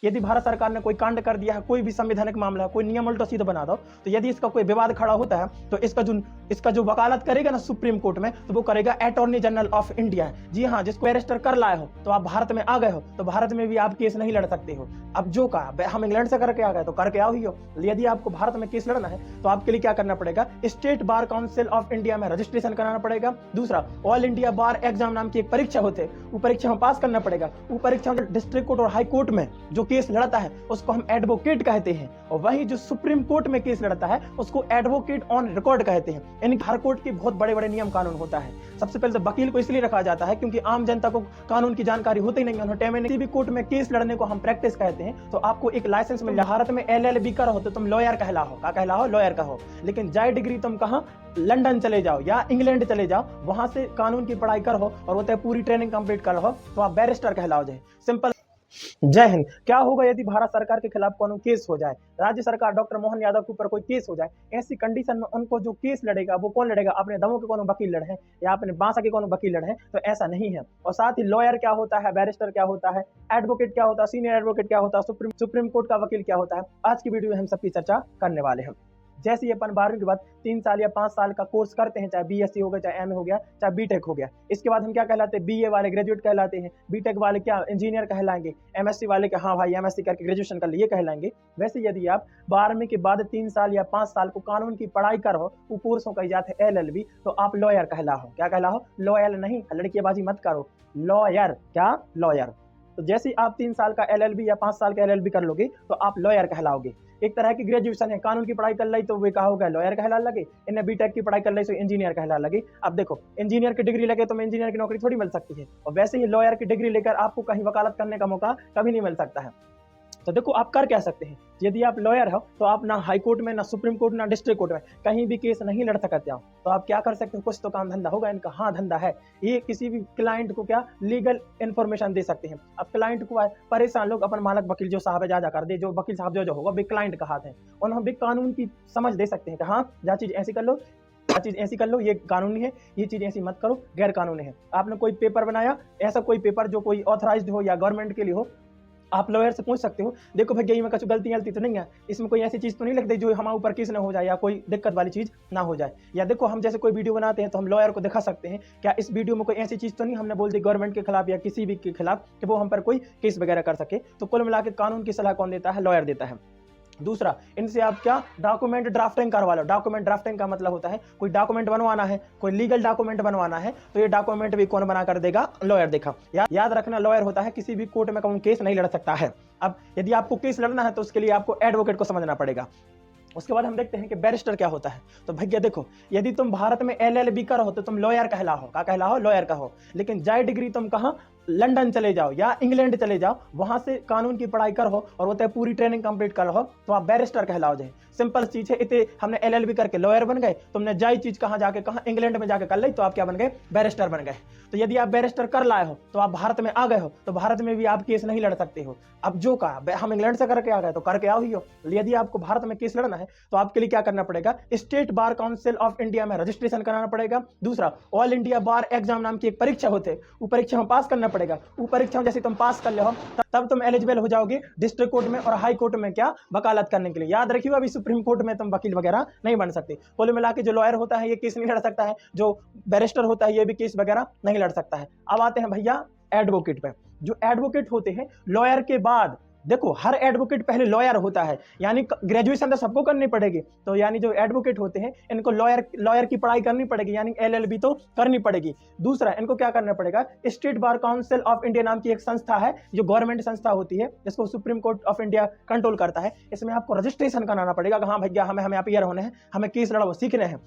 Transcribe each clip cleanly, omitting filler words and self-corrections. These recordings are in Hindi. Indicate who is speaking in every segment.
Speaker 1: यदि भारत सरकार ने कोई कांड कर दिया है, कोई भी संवैधानिक मामला है, कोई नियम उल्टा सीधा बना दो, तो यदि इसका कोई विवाद खड़ा होता है तो इसका जो वकालत करेगा ना सुप्रीम कोर्ट में, तो वो करेगा अटॉर्नी जनरल ऑफ इंडिया। जी हाँ, जिसको बैरिस्टर कर लाए हो तो आप भारत में आ गए हो, तो भारत में भी आप केस नहीं लड़ सकते हो। अब जो कहा हम इंग्लैंड से करके आ गए तो करके आओ ही हो। यदि आपको भारत में केस लड़ना है तो आपके लिए क्या करना पड़ेगा, state bar council of India में रजिस्ट्रेशन कराना पड़ेगा। दूसरा, ऑल इंडिया बार एग्जाम नाम की एक परीक्षा होती है, वो परीक्षा में पास करना पड़ेगा। वो परीक्षा में डिस्ट्रिक्ट कोर्ट और हाई कोर्ट में जो केस लड़ता है उसको हम एडवोकेट कहते हैं, और वही जो सुप्रीम कोर्ट में केस लड़ता है उसको एडवोकेट ऑन रिकॉर्ड कहते हैं। यानी हर कोर्ट के बहुत बड़े बड़े नियम कानून होता है। सबसे पहले तो वकील को इसलिए रखा जाता है क्योंकि आम जनता को कानून की जानकारी होती ही नहीं है। किसी भी कोर्ट में केस लड़ने को हम प्रैक्टिस कहते हैं। तो आपको एक लाइसेंस मिल जाए। भारत में LLB का रहो तो तुम लॉयर कहलाओ। क्या कहलाओ? लॉयर कहो। लेकिन जाए डिग्री तुम कहाँ, लंदन चले जाओ या इंग्लैंड चले जाओ, वहां से कानून की पढ़ाई करो और वो पूरी ट्रेनिंग कंप्लीट कर लो तो आप बैरिस्टर कहलाओ। जाए सिंपल। जय हिंद। क्या होगा यदि भारत सरकार के खिलाफ कोनो केस हो जाए, राज्य सरकार डॉक्टर मोहन यादव के ऊपर कोई केस हो जाए, ऐसी कंडीशन में उनको जो केस लड़ेगा वो कौन लड़ेगा? अपने दमों के कोनो वकील लड़े हैं या अपने बांसा के कोनो वकील लड़े हैं? तो ऐसा नहीं है। और साथ ही लॉयर क्या होता है, बैरिस्टर क्या होता है, एडवोकेट क्या होता है, सीनियर एडवोकेट क्या होता है, सुप्रीम कोर्ट का वकील क्या होता है, आज की वीडियो में हम सबकी चर्चा करने वाले हैं। जैसे अपन 12वीं के बाद 3 साल या 5 साल का कोर्स करते हैं, चाहे BSc हो गया, चाहे MA हो गया, चाहे BTech हो गया, इसके बाद हम क्या कहलाते हैं? BA वाले ग्रेजुएट कहलाते हैं, BTech वाले क्या इंजीनियर कहलाएंगे, MSc वाले क्या हाँ भाई MSc करके ग्रेजुएशन कर लिए कहलाएंगे। वैसे यदि आप 12वीं के बाद 3 साल या 5 साल को कानून की पढ़ाई करो, वो कोर्सों कही जाते हैं LLB, तो आप लॉयर कहलाओ। क्या कहलाओ? लॉयर नहीं, लड़कीबाजी मत करो, लॉयर। क्या? लॉयर। तो जैसे ही आप 3 साल का LLB या 5 साल का LLB कर लोगे तो आप लॉयर कहलाओगे। एक तरह की ग्रेजुएशन है, कानून की पढ़ाई कर ली तो वे कहा होगा लॉयर कहला लगे, इन्हें BTech की पढ़ाई कर ली तो इंजीनियर कहला लगे। अब देखो, इंजीनियर की डिग्री लगे तो इंजीनियर की नौकरी थोड़ी मिल सकती है, और वैसे ही लॉयर की डिग्री लेकर आपको कहीं वकालत करने का मौका कभी नहीं मिल सकता है। तो देखो आप कर क्या सकते हैं, यदि आप लॉयर हो तो आप ना हाई कोर्ट में, ना सुप्रीम कोर्ट, ना डिस्ट्रिक्ट कोर्ट में कहीं भी केस नहीं लड़ सकते हो। तो आप क्या कर सकते हो? कुछ तो काम धंधा होगा इनका। हाँ, धंधा है। ये किसी भी क्लाइंट को क्या लीगल इन्फॉर्मेशन दे सकते हैं। अब क्लाइंट को परेशान लोग अपन मालक वकील जो साहब है जा कर दे, जो वकील साहब जो होगा बिग क्लाइंट का हाथ है, उन्हें बिग कानून की समझ दे सकते हैं कि हाँ जा चीज ऐसी कर लो, चीज ऐसी कर लो, ये कानूनी है, ये चीज ऐसी मत करो, गैर कानूनी है। आपने कोई पेपर बनाया, ऐसा कोई पेपर जो कोई ऑथराइज्ड हो या गवर्नमेंट के लिए हो, आप लॉयर से पूछ सकते हो, देखो भैया में कुछ गलती तो नहीं है, इसमें कोई ऐसी चीज तो नहीं लगती जो हमारे ऊपर केस ना हो जाए या कोई दिक्कत वाली चीज ना हो जाए। या देखो हम जैसे कोई वीडियो बनाते हैं तो हम लॉयर को दिखा सकते हैं क्या इस वीडियो में कोई ऐसी चीज तो नहीं हमने बोल दी गवर्नमेंट के खिलाफ या किसी भी के खिलाफ कि वो हम पर कोई केस वगैरह कर सके। तो कुल मिला के कानून की सलाह कौन देता है? लॉयर देता है। दूसरा, इनसे आप क्या डॉक्यूमेंट ड्राफ्टिंग करवा लो। डॉक्यूमेंट ड्राफ्टिंग का मतलब होता है कोई डॉक्यूमेंट बनवाना है, कोई लीगल डॉक्यूमेंट बनवाना है, तो ये डॉक्यूमेंट भी कौन बना कर देगा? लॉयर देखा। याद रखना, लॉयर होता है किसी भी कोर्ट में कौन केस नहीं लड़ सकता है। अब यदि आपको केस लड़ना है तो उसके लिए आपको एडवोकेट को समझना पड़ेगा। उसके बाद हम देखते हैं कि बैरिस्टर क्या होता है। तो भैया देखो, यदि तुम भारत में LLB करो तो तुम लॉयर कहलाओ। क्या कहलाओ? लॉयर कहो। लेकिन जाए डिग्री तुम कहाँ, लंदन चले जाओ या इंग्लैंड चले जाओ, वहां से कानून की पढ़ाई करो और वो पूरी ट्रेनिंग कंप्लीट कर लो तो आप बैरिस्टर कहलाओ। जाए सिंपल चीज है। इतने हमने LLB करके लॉयर बन गए, तुमने जाई चीज कहाँ जाके, कहाँ इंग्लैंड में जाके कर ली, तो आप क्या बन गए? बैरिस्टर बन गए। तो यदि आप बैरिस्टर कर लाए हो तो आप भारत में आ गए हो, तो भारत में भी आप केस नहीं लड़ सकते हो। अब जो कहा हम इंग्लैंड से करके आ गए तो करके आओ ही हो। यदि आपको भारत में केस लड़ना है तो आपके लिए क्या करना पड़ेगा? State bar council of India में रजिस्ट्रेशन कराना पड़ेगा। दूसरा, ऑल इंडिया बार एग्जाम नाम की एक परीक्षा होती है, वो परीक्षा में पास करना पड़ेगा। वो परीक्षा जैसे तुम पास कर लो तब तुम एलिजिबल हो जाओगे डिस्ट्रिक्ट कोर्ट में और हाई कोर्ट में क्या वकालत करने के लिए। याद रखिए, अभी सुप्रीम कोर्ट में तुम वकील वगैरह नहीं बन सकते। कुल मिला के जो लॉयर होता है ये केस नहीं लड़ सकता है, जो बैरिस्टर होता है ये भी केस वगैरह नहीं लड़ सकता है। अब आते हैं भैया एडवोकेट पे। जो एडवोकेट होते हैं लॉयर के बाद, देखो हर एडवोकेट पहले लॉयर होता है, यानी ग्रेजुएशन तो सबको करनी पड़ेगी। तो यानी जो एडवोकेट होते हैं इनको लॉयर की पढ़ाई करनी पड़ेगी, यानी LLB तो करनी पड़ेगी। दूसरा, इनको क्या करना पड़ेगा? State bar council of India नाम की एक संस्था है जो गवर्नमेंट संस्था होती है, जिसको supreme court of India control करता है। इसमें आपको रजिस्ट्रेशन कराना पड़ेगा। हाँ भैया हमें अपीयर होने हैं, हमें केस लड़ो सीखने हैं,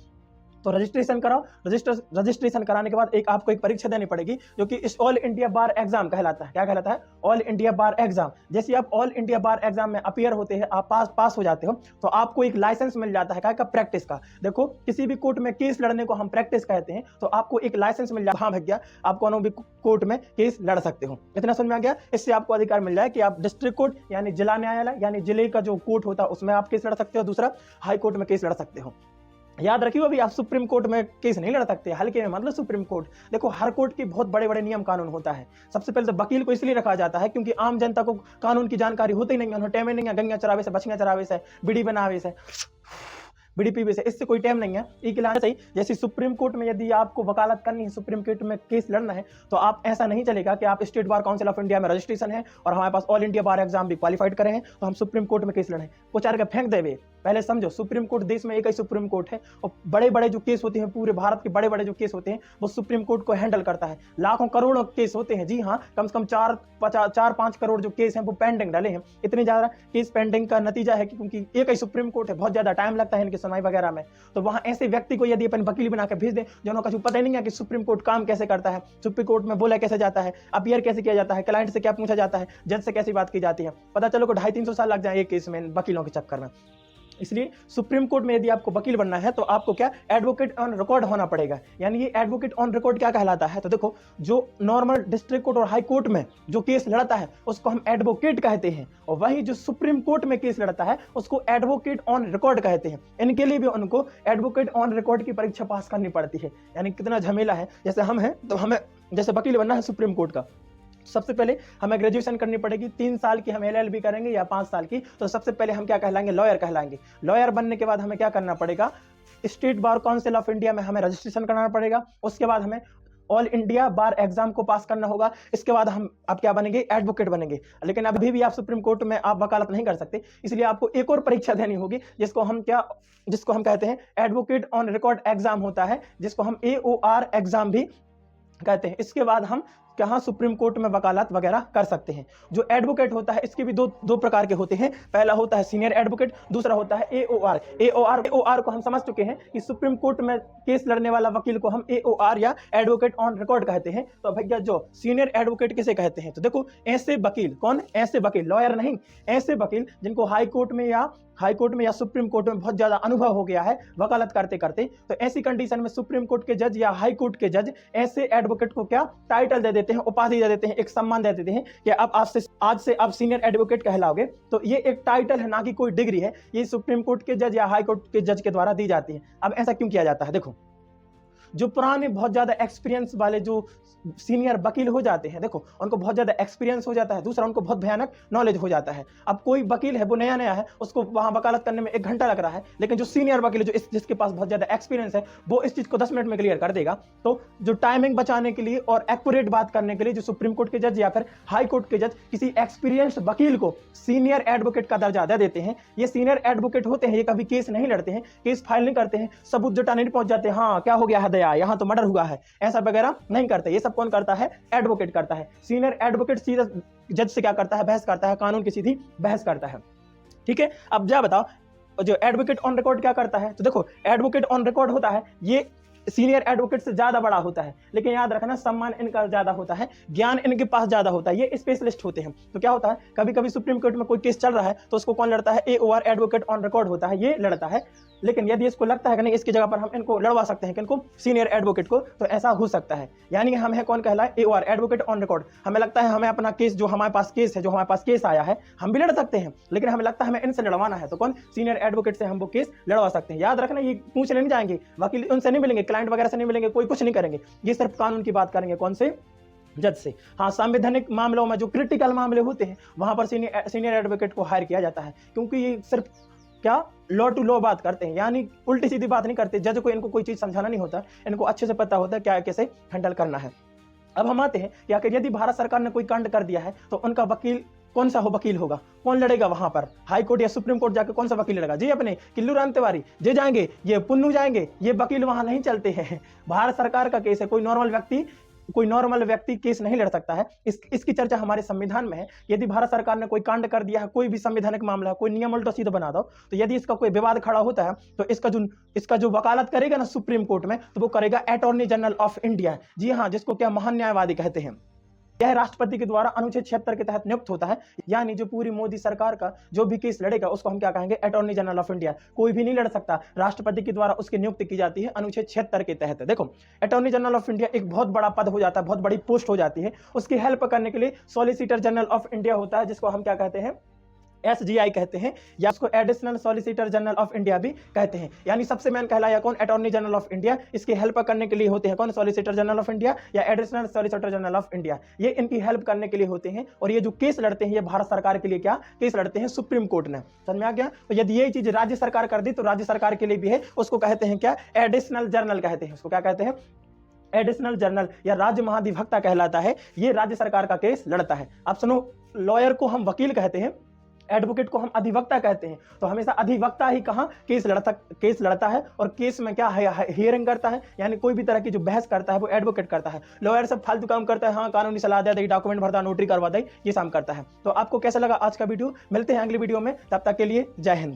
Speaker 1: तो रजिस्ट्रेशन कराओ। रजिस्ट्रेशन कराने के बाद आपको एक परीक्षा देनी पड़ेगी जो कि इस ऑल इंडिया बार एग्जाम कहलाता है। क्या कहलाता है? ऑल इंडिया बार एग्जाम। जैसे आप ऑल इंडिया बार एग्जाम में अपीयर होते हैं, आप पास हो जाते हो, तो आपको एक लाइसेंस मिल जाता है क्या? प्रैक्टिस का। देखो किसी भी कोर्ट में केस लड़ने को हम प्रैक्टिस कहते हैं, तो आपको एक लाइसेंस मिल जाता है। हाँ भैया आप कोनो भी कोर्ट में केस लड़ सकते हो। इतना समझ में आ गया? इससे आपको अधिकार मिल जाए कि आप डिस्ट्रिक्ट कोर्ट यानी जिला न्यायालय यानी जिले का जो कोर्ट होता है उसमें आप केस लड़ सकते हो। दूसरा, हाई कोर्ट में केस लड़ सकते हो। याद रखिए, अभी आप सुप्रीम कोर्ट में केस नहीं लड़ सकते, हल्के में मतलब सुप्रीम कोर्ट। देखो हर कोर्ट के बहुत बड़े बड़े नियम कानून होता है। सबसे पहले तो वकील को इसलिए रखा जाता है क्योंकि आम जनता को कानून की जानकारी होती ही नहीं है, उन्हें टाइम नहीं है, गंगा चरावे से, बछिया चरावे से, बीड़ी बनावे से, बीड़ी पीवे से, इससे कोई टाइम नहीं है। एक लाइन सही, जैसे सुप्रीम कोर्ट में यदि आपको वकालत करनी है, सुप्रीम कोर्ट में केस लड़ना है, तो आप ऐसा नहीं चलेगा कि आप state bar council of India में रजिस्ट्रेशन है और हमारे पास ऑल इंडिया बार एग्जाम भी क्वालिफाइड करे हैं तो हम सुप्रीम कोर्ट में केस लड़े, कुचार के फेंक देवे। पहले समझो, सुप्रीम कोर्ट देश में एक ही सुप्रीम कोर्ट है और बड़े बड़े जो केस होते हैं, पूरे भारत के बड़े बड़े जो केस होते हैं वो सुप्रीम कोर्ट को हैंडल करता है। लाखों करोड़ों केस होते हैं, जी हाँ, कम से कम 4-5 करोड़ जो केस हैं वो पेंडिंग डाले हैं। इतने ज्यादा केस पेंडिंग का नतीजा है कि क्योंकि एक ही सुप्रीम कोर्ट है, बहुत ज्यादा टाइम लगता है इनकी सुनवाई वगैरह में। तो वहां ऐसे व्यक्ति को यदि अपन वकील बना के भेज दें जिन्होंने कुछ पता ही नहीं है कि सुप्रीम कोर्ट काम कैसे करता है, सुप्रीम कोर्ट में बोला कैसे जाता है, अपीयर कैसे किया जाता है, क्लाइंट से क्या पूछा जाता है, जज से कैसी बात की जाती है, पता चलो को 250-300 साल लग जाए एक केस में वकीलों के चक्कर में। इसलिए सुप्रीम कोर्ट में यदि आपको वकील बनना है तो आपको क्या, एडवोकेट ऑन रिकॉर्ड होना पड़ेगा। यानी ये एडवोकेट ऑन रिकॉर्ड क्या कहलाता है, तो देखो जो नॉर्मल डिस्ट्रिक्ट कोर्ट और हाई कोर्ट में जो केस लड़ता है उसको हम एडवोकेट कहते हैं, और वही जो सुप्रीम कोर्ट में केस लड़ता है उसको एडवोकेट ऑन रिकॉर्ड कहते हैं। इनके लिए भी उनको एडवोकेट ऑन रिकॉर्ड की परीक्षा पास करनी पड़ती है। यानी कितना झमेला है। जैसे हम हैं तो हमें जैसे वकील बनना है सुप्रीम कोर्ट का, सबसे पहले हमें ग्रेजुएशन करनी पड़ेगी, 3 साल की हम LLB करेंगे या 5 साल की। तो सबसे पहले हम क्या कहलाएंगे, लॉयर कहलाएंगे। लॉयर बनने के बाद हमें क्या करना पड़ेगा, state bar council of India में हमें रजिस्ट्रेशन कराना पड़ेगा। उसके बाद हमें ऑल इंडिया बार एग्जाम को पास करना होगा। इसके बाद हम आप क्या बनेंगे, एडवोकेट बनेंगे। लेकिन अभी भी आप सुप्रीम कोर्ट में आप वकालत नहीं कर सकते, इसलिए आपको एक और परीक्षा देनी होगी जिसको हम कहते हैं एडवोकेट ऑन रिकॉर्ड एग्जाम होता है, जिसको हम AOR एग्जाम भी कहते हैं। इसके बाद हम कहाँ सुप्रीम कोर्ट में वकालत वगैरह कर सकते हैं। जो एडवोकेट होता है इसके भी दो प्रकार के होते हैं। पहला होता है सीनियर एडवोकेट, दूसरा होता है AOR को हम समझ चुके हैं कि सुप्रीम कोर्ट में केस लड़ने वाला वकील को हम AOR या एडवोकेट ऑन रिकॉर्ड कहते हैं। तो भैया जो सीनियर एडवोकेट किसे कहते हैं, तो देखो ऐसे वकील, कौन ऐसे वकील, लॉयर नहीं, ऐसे वकील जिनको हाई कोर्ट में या सुप्रीम कोर्ट में बहुत ज्यादा अनुभव हो गया है वकालत करते करते। तो ऐसी कंडीशन में सुप्रीम कोर्ट के जज या हाई कोर्ट के जज ऐसे एडवोकेट को क्या टाइटल दे देते हैं, उपाधि दे देते हैं, एक सम्मान दे देते हैं कि अब आज से आप सीनियर एडवोकेट कहलाओगे। तो ये एक टाइटल है, ना कि कोई डिग्री है। ये सुप्रीम कोर्ट के जज या हाई कोर्ट के जज के द्वारा दी जाती है। अब ऐसा क्यों किया जाता है, देखो जो पुराने बहुत ज्यादा एक्सपीरियंस वाले जो सीनियर वकील हो जाते हैं, देखो उनको बहुत ज्यादा एक्सपीरियंस हो जाता है, दूसरा उनको बहुत भयानक नॉलेज हो जाता है। अब कोई वकील है वो नया है, उसको वहां वकालत करने में 1 घंटा लग रहा है, लेकिन जो सीनियर वकील है जिसके पास बहुत ज्यादा एक्सपीरियंस है वो इस चीज को 10 मिनट में क्लियर कर देगा। तो जो टाइमिंग बचाने के लिए और एक्यूरेट बात करने के लिए जो सुप्रीम कोर्ट के जज या फिर हाई कोर्ट के जज किसी एक्सपीरियंस्ड वकील को सीनियर एडवोकेट का दर्जा दे देते हैं। ये सीनियर एडवोकेट होते हैं, ये कभी केस नहीं लड़ते हैं, केस फाइल नहीं करते हैं, सबूत जुटाने नहीं पहुंच जाते, हाँ क्या हो गया है दया, यहाँ तो मर्डर हुआ है, ऐसा वगैरह नहीं करते। ये सब कौन करता है, एडवोकेट करता है। सीनियर एडवोकेट सीधा जज से क्या करता है, बहस करता है, कानून की सीधी बहस करता है। ठीक है, अब जा बताओ जो एडवोकेट ऑन रिकॉर्ड क्या करता है। तो देखो एडवोकेट ऑन रिकॉर्ड होता है, ये सीनियर एडवोकेट से ज्यादा बड़ा होता है, लेकिन याद रखना सम्मान इनका ज्यादा होता है, ज्ञान इनके पास ज्यादा होता है, ये स्पेशलिस्ट होते हैं। तो क्या होता है, कभी कभी सुप्रीम कोर्ट में कोई केस चल रहा है तो उसको कौन लड़ता है, AOR एडवोकेट ऑन रिकॉर्ड होता है, ये लड़ता है। लेकिन यदि इसको लगता है कि नहीं इसकी जगह पर हम इनको लड़वा सकते हैं, किनको, सीनियर एडवोकेट को, तो ऐसा हो सकता है। यानी हम है कौन कहलाए, AOR एडवोकेट ऑन रिकॉर्ड। हमें लगता है हमें अपना केस जो हमारे पास केस आया है हम भी लड़ सकते हैं, लेकिन हमें लगता है हमें इनसे लड़वाना है, तो कौन, सीनियर एडवोकेट से हम वो केस लड़वा सकते हैं। याद रखना, ये पूछने नहीं जाएंगे वकील, उनसे नहीं मिलेंगे, क्लाइंट वगैरह से नहीं मिलेंगे, कोई कुछ नहीं करेंगे, ये सिर्फ कानून की बात करेंगे, कौन से, जज से। हाँ, संवैधानिक मामलों में जो क्रिटिकल मामले होते हैं वहां पर सीनियर एडवोकेट को हायर किया जाता है, क्योंकि ये सिर्फ क्या लॉ टू लॉ बात करते हैं, यानी उल्टी सीधी बात नहीं करते। जज को इनको कोई चीज समझाना नहीं होता, इनको अच्छे से पता होता है क्या कैसे हैंडल करना है। अब हम आते हैं कि आखिर यदि भारत सरकार ने कोई कांड कर दिया है तो उनका वकील कौन सा वकील होगा, कौन लड़ेगा वहां पर, हाई कोर्ट या सुप्रीम कोर्ट जाके कौन सा वकील लड़ेगा, जी अपने किल्लू राम तिवारी जे जाएंगे, ये पुन्नू जाएंगे, ये वकील वहां नहीं चलते हैं। भारत सरकार का केस है, कोई नॉर्मल व्यक्ति केस नहीं लड़ सकता है। इसकी चर्चा हमारे संविधान में है। यदि भारत सरकार ने कोई कांड कर दिया है, कोई भी संवैधानिक मामला है, कोई नियम उल्टा सीधा बना दो, तो यदि इसका कोई विवाद खड़ा होता है तो इसका जो वकालत करेगा ना सुप्रीम कोर्ट में, तो वो करेगा अटॉर्नी जनरल ऑफ इंडिया। जी हाँ, जिसको क्या महान न्यायवादी कहते हैं। यह राष्ट्रपति के द्वारा अनुच्छेद 76 के तहत नियुक्त होता है। यानी जो पूरी मोदी सरकार का जो भी केस लड़ेगा उसको हम क्या कहेंगे, अटॉर्नी जनरल ऑफ इंडिया। कोई भी नहीं लड़ सकता, राष्ट्रपति के द्वारा उसकी नियुक्ति की जाती है अनुच्छेद 76 के तहत। देखो अटॉर्नी जनरल ऑफ इंडिया एक बहुत बड़ा पद हो जाता है, बहुत बड़ी पोस्ट हो जाती है। उसकी हेल्प करने के लिए सॉलिसिटर जनरल ऑफ इंडिया होता है, जिसको हम क्या कहते हैं, SGI कहते हैं, या उसको additional solicitor general of India भी कहते हैं। यानी सबसे मेन कहलाया कौन? Attorney general of India. इसकी हेल्प करने के लिए होते हैं कौन? सॉलिसिटर जनरल ऑफ इंडिया या additional solicitor general of India. ये इनकी हेल्प करने के लिए होते हैं, और ये जो केस लड़ते हैं ये भारत सरकार के लिए क्या केस लड़ते हैं? सुप्रीम कोर्ट में। समझ में आ गया? तो यदि ये चीज राज्य सरकार कर दी तो राज्य सरकार के लिए भी है, उसको कहते हैं क्या? एडिशनल जनरल कहते हैं। उसको क्या कहते हैं? एडिशनल जनरल या राज्य महाधिवक्ता कहलाता है। ये राज्य सरकार का केस लड़ता है। आप सुनो, लॉयर को हम वकील कहते हैं, एडवोकेट को हम अधिवक्ता कहते हैं। तो हमेशा अधिवक्ता ही कहां केस लड़ता है, और केस में क्या है? हियरिंग करता है, यानी कोई भी तरह की जो बहस करता है वो एडवोकेट करता है। लॉयर सब फालतू काम करता है, हाँ कानूनी सलाह दे दे, डॉक्यूमेंट भरता, नोटरी करवा दे, ये काम करता है। तो आपको कैसा लगा आज का वीडियो? मिलते हैं अगली वीडियो में, तब तक के लिए जय हिंद।